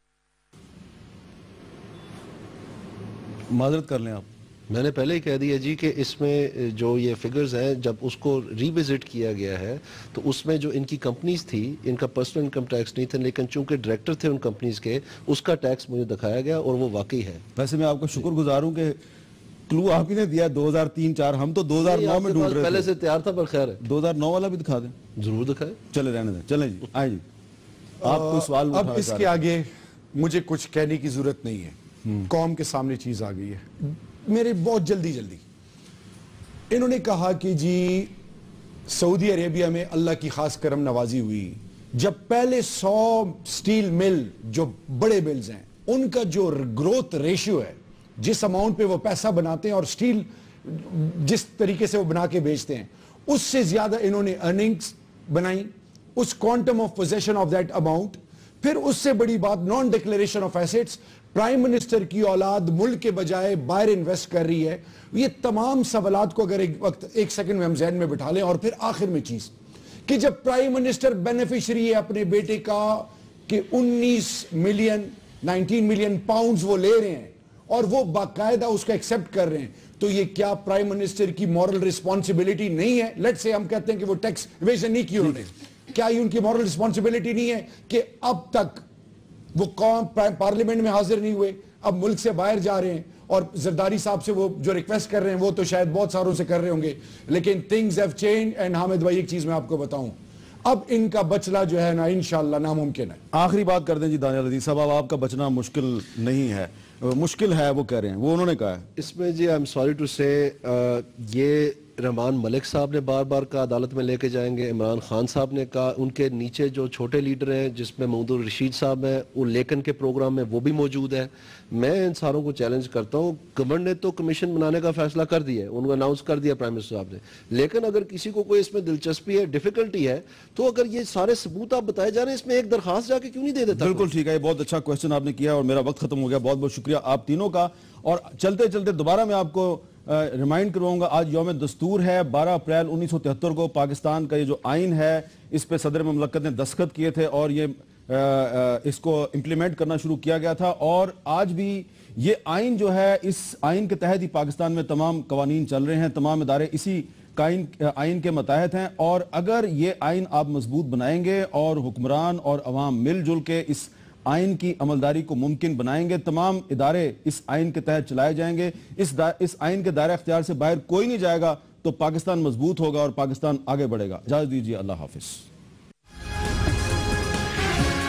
معذرت کر لیں آپ. میں نے پہلے ہی کہہ دیا جی کہ اس میں جو یہ فگرز ہیں جب اس کو ریوزٹ کیا گیا ہے تو اس میں جو ان کی کمپنیز تھی ان کا پرسنل انکم ٹیکس نہیں تھا, لیکن چونکہ ڈائریکٹر تھے ان کمپنیز کے, اس کا ٹیکس مجھے دکھایا گیا اور وہ واقعی ہے. ویسے میں آپ کا شکر گزار ہوں کہ کلو آپ ہی نے دیا 2003-4, ہم تو 2009 میں ڈھونڈ رہے تھے. پہلے سے تیار تھا پر خیر ہے. 2009 والا بھی دکھا دیں. ضرور دکھائے. چلے رہنے دیں, چلیں جی, آئیں جی. آپ کو سوال اب اس کے آگے مجھے کچھ کہنے کی ضرورت نہیں ہے, قوم کے سامنے چیز آ گئی ہے. میرے بہت جلدی انہوں نے کہا کہ جی سعودی عربیہ میں اللہ کی خاص کرم نوازی ہوئی, جب پہلے 100 سٹیل مل جو بڑے ملز ہیں ان کا جو گروتھ ریشیو ہے, جس اماؤنٹ پہ وہ پیسہ بناتے ہیں اور سٹیل جس طریقے سے وہ بنا کے بیچتے ہیں, اس سے زیادہ انہوں نے ارننگز بنائی, اس quantum of position of that amount. پھر اس سے بڑی بات non declaration of assets, prime minister کی اولاد ملک کے بجائے باہر انویسٹ کر رہی ہے. یہ تمام سوالات کو اگر ایک سیکنڈ میں ہم ذہن میں بٹھا لیں, اور پھر آخر میں چیز کہ جب پرائم منسٹر بینیفیشری ہے اپنے بیٹے کا کہ 19 ملین پاؤنڈز وہ لے رہے ہیں اور وہ باقاعدہ اس کو ایکسپٹ کر رہے ہیں, تو یہ کیا پرائم منسٹر کی مورل ریسپانسبلٹی نہیں ہے؟ لیٹ سے ہم کہتے ہیں کہ وہ ٹیکس ایویژن نہیں کی انہوں نے, کیا یہ ان کی مورل ریسپانسبلٹی نہیں ہے کہ اب تک وہ قوم پارلیمنٹ میں حاضر نہیں ہوئے, اب ملک سے باہر جا رہے ہیں, اور زرداری صاحب سے وہ جو ریکویسٹ کر رہے ہیں وہ تو شاید بہت ساروں سے کر رہے ہوں گے, لیکن things have changed. and Hamid بھائی ایک چیز میں آپ کو بتاؤں, اب ان کا بچنا جو ہے نا انشاءاللہ ناممکن ہے. آخری بات کر دیں جی دانیال عزیز صاحب, اب آپ کا بچنا مشکل نہیں ہے, مشکل ہے وہ کہہ رہے ہیں, وہ انہوں نے کہا ہے. اس میں جی I'm sorry to say یہ رحمان ملک صاحب نے بار بار کہا عدالت میں لے کے جائیں گے, عمران خان صاحب نے کہا, ان کے نیچے جو چھوٹے لیڈر ہیں جس میں محمود الرشید صاحب ہیں, وہ لیکن کے پروگرام میں وہ بھی موجود ہے. میں ان ساروں کو چیلنج کرتا ہوں, گورنمنٹ نے تو کمیشن بنانے کا فیصلہ کر دیا ہے, ان کو اناؤنس کر دیا پرائم منسٹر صاحب نے, لیکن اگر کسی کو کوئی اس میں دلچسپی ہے, ڈیفیکلٹی ہے, تو اگر یہ سارے ثبوت آپ بتائے جا رہے ہیں, اس میں ایک درخواست جا کے کیوں نہیں دے دیتا؟ بالکل ٹھیک ہے, یہ بہت اچھا کویسچن آپ نے کیا اور میرا وقت ختم ہو گیا. بہت بہت شکریہ آپ تینوں کا. اور چلتے چلتے دوبارہ میں آپ کو ریمائنڈ کرواؤں گا, آج یوم دستور ہے. 12 اپریل 1973 کو پاکستان کا یہ جو آئین ہے اس پہ صدر مملکت نے دستخط کیے تھے اور یہ اس کو امپلیمنٹ کرنا شروع کیا گیا تھا, اور آج بھی یہ آئین جو ہے, اس آئین کے تحت ہی پاکستان میں تمام قوانین چل رہے ہیں, تمام ادارے اسی آئین کے متحد ہیں. اور اگر یہ آئین آپ مضبوط بنائیں گے اور حکمران اور عوام مل جل کے اس آئین کی عملداری کو ممکن بنائیں گے, تمام ادارے اس آئین کے تحت چلائے جائیں گے, اس آئین کے دائرہ اختیار سے باہر کوئی نہیں جائے گا, تو پاکستان مضبوط ہوگا اور پاکستان آگے بڑھے گا. اجازت دیجیے, اللہ حافظ.